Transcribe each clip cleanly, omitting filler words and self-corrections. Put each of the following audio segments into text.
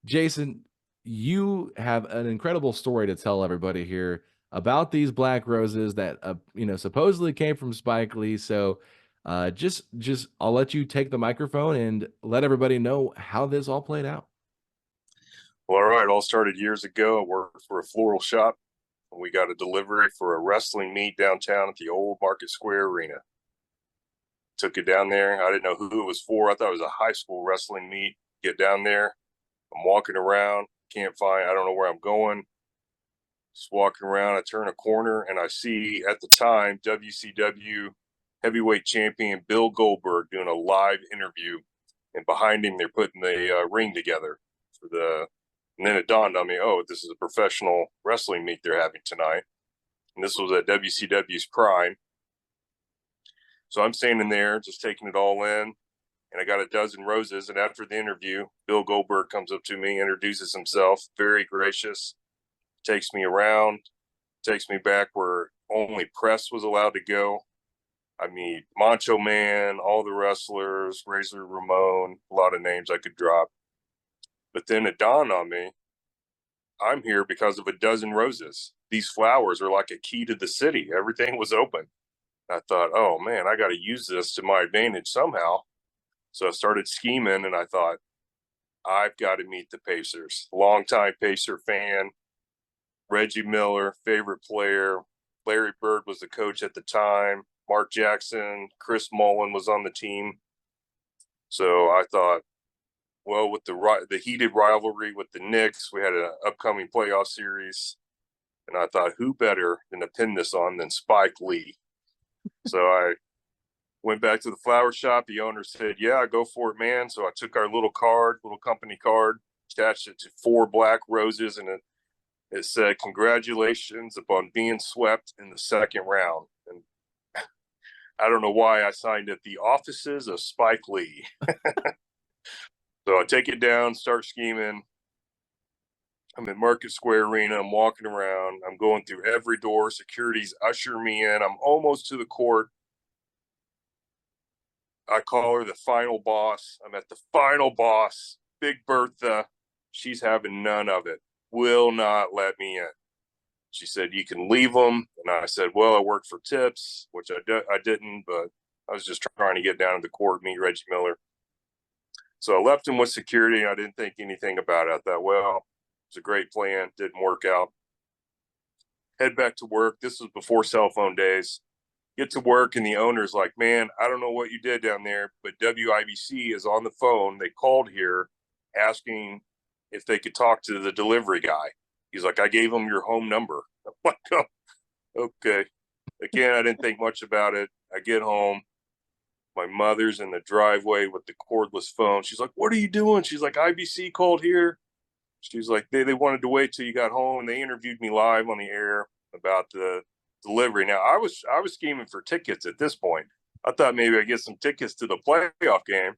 Jason, you have an incredible story to tell everybody here about these black roses that supposedly came from Spike Lee. So, just I'll let you take the microphone and let everybody know how this all played out. Well, all right. All started years ago. I worked for a floral shop, and we got a delivery for a wrestling meet downtown at the old Market Square Arena. Took it down there. I didn't know who it was for. I thought it was a high school wrestling meet. Get down there. I'm walking around. I don't know where I'm going. Just walking around. I turn a corner, and I see at the time WCW heavyweight champion Bill Goldberg doing a live interview. And behind him, they're putting the ring together for the. And then it dawned on me, oh, this is a professional wrestling meet they're having tonight. And this was at WCW's prime. So I'm standing there just taking it all in. And I got a dozen roses. And after the interview, Bill Goldberg comes up to me, introduces himself, very gracious, takes me around, takes me back where only press was allowed to go. I mean, Macho Man, all the wrestlers, Razor Ramon, a lot of names I could drop. But then it dawned on me, I'm here because of a dozen roses. These flowers are like a key to the city. Everything was open. I thought, oh man, I got to use this to my advantage somehow. So I started scheming, and I thought, I've got to meet the Pacers. Longtime Pacer fan, Reggie Miller, favorite player. Larry Bird was the coach at the time. Mark Jackson, Chris Mullin was on the team. So I thought, well, with the heated rivalry with the Knicks, we had an upcoming playoff series. And I thought, who better than to pin this on than Spike Lee? So I went back to the flower shop. The owner said, yeah, go for it, man. So I took our little company card, attached it to 4 black roses, and it said, congratulations upon being swept in the second round. And I don't know why I signed it, the offices of Spike Lee. So I take it down, start scheming. I'm in Market Square Arena. I'm walking around. I'm going through every door. Security's ushering me in. I'm almost to the court. I call her the final boss. I'm at the final boss, Big Bertha. She's having none of it. Will not let me in. She said, you can leave them. And I said, well, I work for tips, which I didn't, but I was just trying to get down to the court, meet Reggie Miller. So I left him with security. I didn't think anything about it. I thought, well, it's a great plan. Didn't work out. Head back to work. This was before cell phone days. Get to work, and the owner's like, man, I don't know what you did down there, but WIBC is on the phone. They called here asking if they could talk to the delivery guy. He's like, I gave him your home number. I'm like, oh, okay. Again, I didn't think much about it. I get home. My mother's in the driveway with the cordless phone. She's like, what are you doing? She's like, IBC called here. She's like, they wanted to wait till you got home, and they interviewed me live on the air about the delivery. Now, I was scheming for tickets at this point. I thought maybe I'd get some tickets to the playoff game.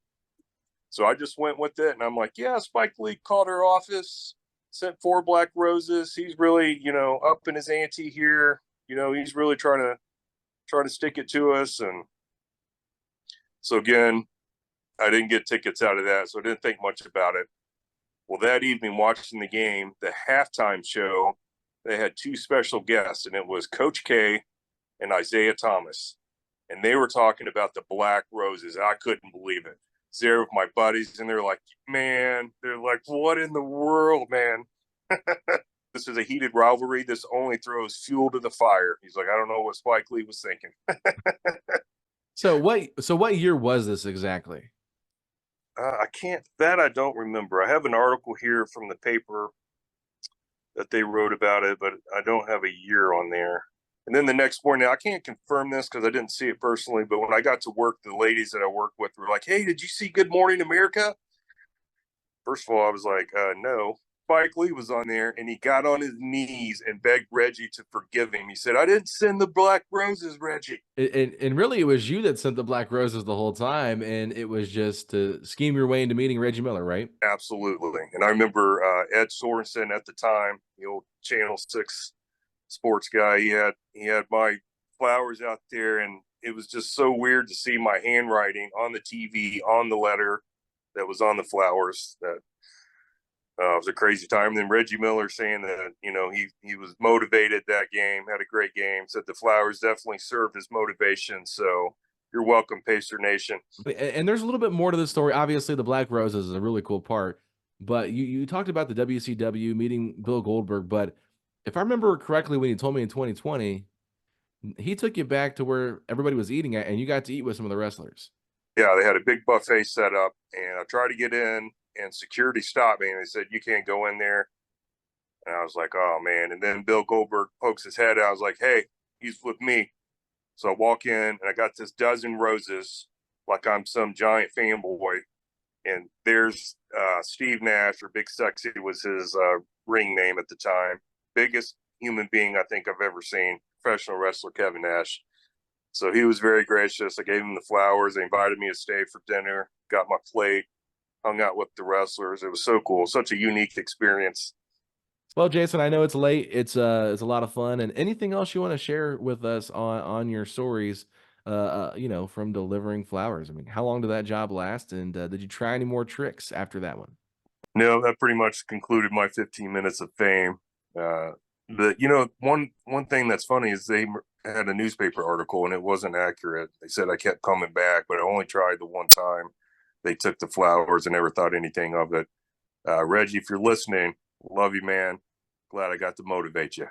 So I just went with it, and I'm like, yeah, Spike Lee called our office, sent 4 black roses. He's really, up in his ante here. He's really trying to stick it to us. And so again, I didn't get tickets out of that, so I didn't think much about it. Well, that evening, watching the game, the halftime show, they had 2 special guests, and it was Coach K and Isaiah Thomas. And they were talking about the black roses. I couldn't believe it. There with my buddies, and they're like, what in the world, man? This is a heated rivalry. This only throws fuel to the fire. He's like, I don't know what Spike Lee was thinking. So what year was this exactly? I don't remember. I have an article here from the paper that they wrote about it, but I don't have a year on there. And then the next morning, now I can't confirm this because I didn't see it personally, but when I got to work, the ladies that I worked with were like, hey, did you see Good Morning America? First of all, I was like, no. Spike Lee was on there, and he got on his knees and begged Reggie to forgive him. He said, I didn't send the black roses, Reggie. And really, it was you that sent the black roses the whole time, and it was just to scheme your way into meeting Reggie Miller, right? Absolutely. And I remember Ed Sorensen at the time, the old Channel 6 sports guy. He had my flowers out there, and it was just so weird to see my handwriting on the TV on the letter that was on the flowers. That It was a crazy time. And then Reggie Miller saying that, he was motivated that game, had a great game, said the flowers definitely served as motivation. So you're welcome, Pacer Nation. And there's a little bit more to the story. Obviously, the Black Roses is a really cool part, but you talked about the WCW meeting Bill Goldberg. But if I remember correctly, when you told me in 2020, he took you back to where everybody was eating at, and you got to eat with some of the wrestlers. Yeah, they had a big buffet set up, and I tried to get in, and security stopped me, and they said, "You can't go in there." And I was like, "Oh, man." And then Bill Goldberg pokes his head out. I was like, "Hey, he's with me." So I walk in, and I got this dozen roses like I'm some giant fanboy. And there's Steve Nash, or Big Sexy was his ring name at the time. Biggest human being I think I've ever seen, professional wrestler Kevin Nash. So he was very gracious. I gave him the flowers. They invited me to stay for dinner, got my plate, hung out with the wrestlers. It was so cool. Such a unique experience. Well, Jason, I know it's late. It's a lot of fun. And anything else you want to share with us on your stories, from delivering flowers? I mean, how long did that job last? And did you try any more tricks after that one? No, that pretty much concluded my 15 minutes of fame. Uh, one thing that's funny is they had a newspaper article and it wasn't accurate. They said I kept coming back, but I only tried the one time. They took the flowers and never thought anything of it. Reggie, if you're listening, love you, man. Glad I got to motivate you.